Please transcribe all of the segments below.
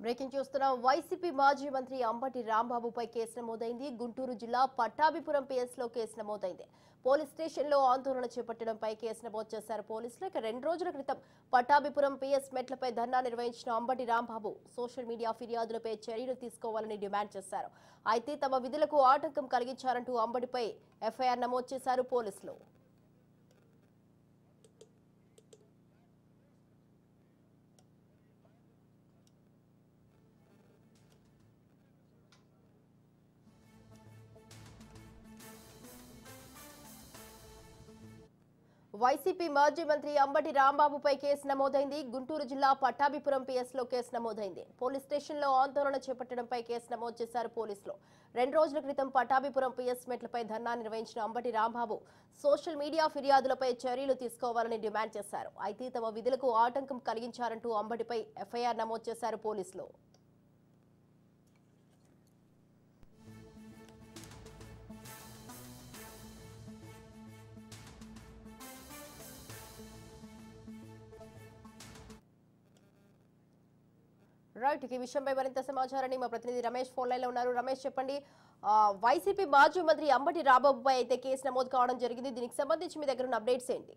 Breaking చూస్తున్నాం. YCP మాజీ మంత్రి అంబటి రాంబాబుపై కేసు నమోదైంది. గుంటూరు జిల్లా పట్టాభిపురం పిఎస్లో కేసు నమోదైంది. పోలీస్ స్టేషన్లో ఆందోళన చేపట్టడంపై కేసు నమోదు చేశారు పోలీసులు. ఇక 2 రోజుల క్రితం పట్టాభిపురం పిఎస్ మెట్లపై ధర్నా నిర్వహించిన అంబటి రాంబాబు సోషల్ మీడియా ఫిర్యాదులపై చర్యలు తీసుకోవాలని డిమాండ్ చేశారు. అయితే తమ విధులకు ఆటంకం కలిగించారంటూ అంబటిపై ఎఫ్ఐఆర్ నమోదు చేశారు పోలీసులు. వైసీపీ మాజీ మంత్రి అంబటి రాంబాబుపై కేసు నమోదైంది. గుంటూరు జిల్లా పట్టాభిపురం పిఎస్లో కేసు నమోదైంది. పోలీస్ స్టేషన్లో ఆందోళన చేపట్టడంపై కేసు నమోదు చేశారు పోలీసులు. 2 రోజుల క్రితం పట్టాభిపురం పిఎస్ మెట్లపై ధర్నా నిర్వహించిన అంబటి రాంబాబు సోషల్ మీడియా ఫిర్యాదులపై చర్యలు తీసుకోవాలని డిమాండ్ చేశారు. అయితే తమ విధులకు ఆటంకం కలిగించారంటూ అంబటిపై ఎఫ్ఐఆర్ నమోదు చేశారు పోలీసులు. రైట్, ఈ విషయంపై మరింత సమాచారాన్ని మా ప్రతినిధి రమేష్ ఫోన్ లైన్ లో ఉన్నారు. రమేష్, చెప్పండి. వైసీపీ మాజీ మంత్రి అంబటి రాంబాబుపై అయితే కేసు నమోదు కావడం జరిగింది. దీనికి సంబంధించి మీ దగ్గర ఉన్న అప్డేట్స్ ఏంటి?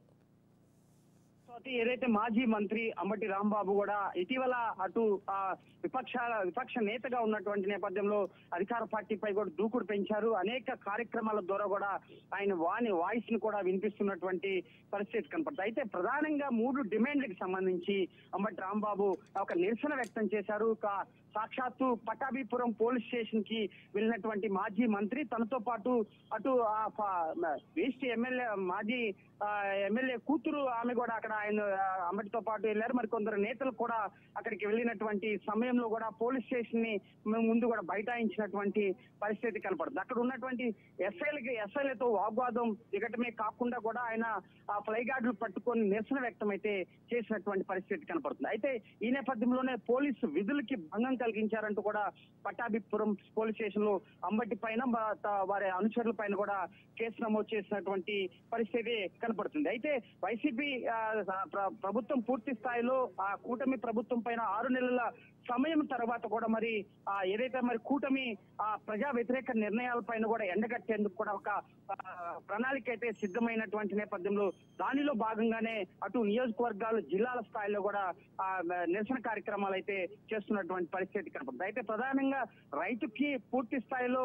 ఏదైతే మాజీ మంత్రి అంబటి రాంబాబు కూడా ఇటీవల అటు విపక్ష నేతగా ఉన్నటువంటి నేపథ్యంలో అధికార పార్టీపై కూడా దూకుడు పెంచారు. అనేక కార్యక్రమాల ద్వారా కూడా ఆయన వాయిస్ ని కూడా వినిపిస్తున్నటువంటి పరిస్థితి కనపడుతుంది. అయితే ప్రధానంగా 3 డిమాండ్లకు సంబంధించి అంబటి రాంబాబు ఒక నిరసన వ్యక్తం చేశారు. సాక్షాత్తు పట్టాభిపురం పోలీస్ స్టేషన్ కి వెళ్ళినటువంటి మాజీ మంత్రి తనతో పాటు అటు వేస్ట్ ఎమ్మెల్యే మాజీ ఎమ్మెల్యే కూతురు ఆమె కూడా అక్కడ ఆయన అంబటితో పాటు వెళ్ళారు. మరి కొందరు నేతలు కూడా అక్కడికి వెళ్ళినటువంటి సమయంలో కూడా పోలీస్ స్టేషన్ ని ముందు కూడా బైఠాయించినటువంటి పరిస్థితి కనపడుతుంది. అక్కడ ఉన్నటువంటి ఎస్ఐలతో వాగ్వాదం దిగటమే కాకుండా కూడా ఆయన ఆ ఫ్లై గార్డులు పట్టుకొని నిరసన వ్యక్తం అయితే చేసినటువంటి పరిస్థితి కనపడుతుంది. అయితే ఈ నేపథ్యంలోనే పోలీసు విధులకి భంగం కలిగించారంటూ కూడా పట్టాభిపురం పోలీస్ స్టేషన్ లో అంబటి పైన వారి అనుచరుల పైన కూడా కేసు నమోదు చేసినటువంటి పరిస్థితి కనపడుతుంది. అయితే వైసీపీ ప్రభుత్వం పూర్తి స్థాయిలో ఆ కూటమి ప్రభుత్వం పైన 6 నెలల సమయం తర్వాత కూడా మరి ఏదైతే మరి కూటమి ప్రజా వ్యతిరేక నిర్ణయాల పైన కూడా ఎండగట్టేందుకు కూడా ఒక ప్రణాళిక అయితే సిద్ధమైనటువంటి నేపథ్యంలో దానిలో భాగంగానే అటు నియోజకవర్గాలు జిల్లాల స్థాయిలో కూడా నిరసన కార్యక్రమాలు అయితే చేస్తున్నటువంటి పరిస్థితి కనపడుతుంది. అయితే ప్రధానంగా రైతుకి పూర్తి స్థాయిలో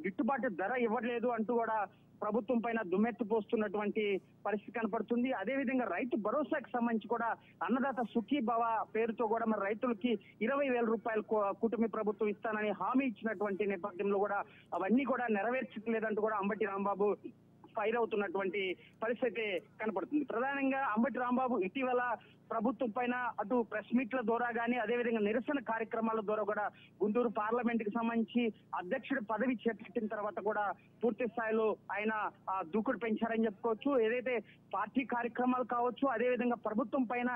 గిట్టుబాటు ధర ఇవ్వలేదు అంటూ కూడా ప్రభుత్వం పైన దుమ్మెత్తి పోస్తున్నటువంటి పరిస్థితి కనపడుతుంది. అదేవిధంగా రైతు భరోసాకి సంబంధించి కూడా అన్నదాత సుఖీభవ పేరుతో కూడా మరి రైతులకి 20,000 రూపాయలు కూటమి ప్రభుత్వం ఇస్తానని హామీ ఇచ్చినటువంటి నేపథ్యంలో కూడా అవన్నీ కూడా నెరవేర్చలేదంటూ కూడా అంబటి రాంబాబు ఫైర్ అవుతున్నటువంటి పరిస్థితి కనపడుతుంది. ప్రధానంగా అంబటి రాంబాబు ఇటీవల ప్రభుత్వం పైన అటు ప్రెస్ మీట్ల ద్వారా కానీ అదేవిధంగా నిరసన కార్యక్రమాల ద్వారా కూడా గుంటూరు పార్లమెంట్ కి సంబంధించి అధ్యక్షుడి పదవి చేపట్టిన తర్వాత కూడా పూర్తి స్థాయిలో ఆయన దూకుడు పెంచారని చెప్పుకోవచ్చు. ఏదైతే పార్టీ కార్యక్రమాలు కావచ్చు అదేవిధంగా ప్రభుత్వం పైన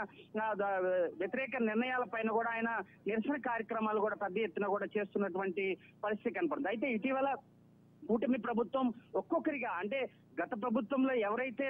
వ్యతిరేక నిర్ణయాల పైన కూడా ఆయన నిరసన కార్యక్రమాలు కూడా పెద్ద ఎత్తున కూడా చేస్తున్నటువంటి పరిస్థితి కనపడుతుంది. అయితే ఇటీవల కూటమి ప్రభుత్వం ఒక్కొక్కరిగా అంటే గత ప్రభుత్వంలో ఎవరైతే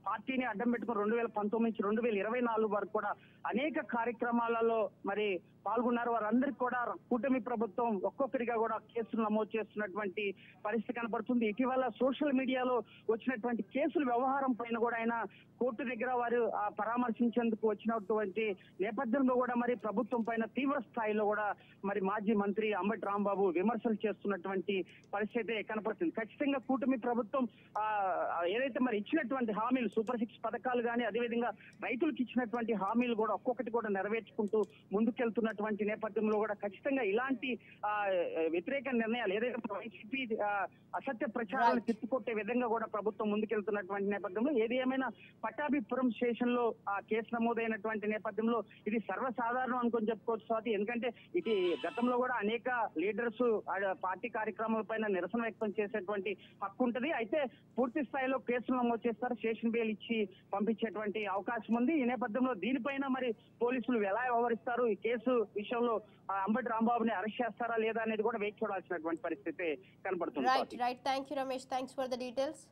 పార్టీని అడ్డం పెట్టుకుని 2019 నుంచి 2024 వరకు కూడా అనేక కార్యక్రమాలలో మరి పాల్గొన్నారు. వారందరికీ కూడా కూటమి ప్రభుత్వం ఒక్కొక్కరిగా కూడా కేసులు నమోదు చేస్తున్నటువంటి పరిస్థితి కనపడుతుంది. ఇటీవల సోషల్ మీడియాలో వచ్చినటువంటి కేసుల వ్యవహారం పైన కూడా ఆయన కోర్టు దగ్గర వారు పరామర్శించేందుకు వచ్చినటువంటి నేపథ్యంలో కూడా మరి ప్రభుత్వం పైన తీవ్ర స్థాయిలో కూడా మరి మాజీ మంత్రి అంబటి రాంబాబు విమర్శలు చేస్తున్నటువంటి పరిస్థితి కనపడుతుంది. ఖచ్చితంగా కూటమి ప్రభుత్వం ఏదైతే మరి ఇచ్చినటువంటి హామీలు సూపర్ 6 పథకాలు కానీ అదేవిధంగా రైతులకు ఇచ్చినటువంటి హామీలు కూడా ఒక్కొక్కటి కూడా నెరవేర్చుకుంటూ ముందుకెళ్తున్నటువంటి నేపథ్యంలో కూడా ఖచ్చితంగా ఇలాంటి వ్యతిరేక నిర్ణయాలు ఏదైతే వైసీపీ అసత్య ప్రచారాలు తిప్పికొట్టే విధంగా కూడా ప్రభుత్వం ముందుకెళ్తున్నటువంటి నేపథ్యంలో ఏది ఏమైనా పట్టాభిపురం స్టేషన్ లో కేసు నమోదైనటువంటి నేపథ్యంలో ఇది సర్వసాధారణం అనుకొని చెప్పుకోవచ్చు స్వాతి. ఎందుకంటే ఇది గతంలో కూడా అనేక లీడర్స్ పార్టీ కార్యక్రమాల పైన నిరసన వ్యక్తం చేసేటువంటి హక్కు ఉంటుంది. అయితే పూర్తి స్థాయిలో కేసులు నమోదు చేస్తారు, స్టేషన్ బెయిల్ ఇచ్చి పంపించేటువంటి అవకాశం ఉంది. ఈ నేపథ్యంలో దీనిపైన మరి పోలీసులు ఎలా వ్యవహరిస్తారు, ఈ కేసు విషయంలో అంబటి రాంబాబుని అరెస్ట్ చేస్తారా లేదా అనేది కూడా వేచి చూడాల్సినటువంటి పరిస్థితి కనపడుతుంది. Right, thank you Ramesh, thanks for the details.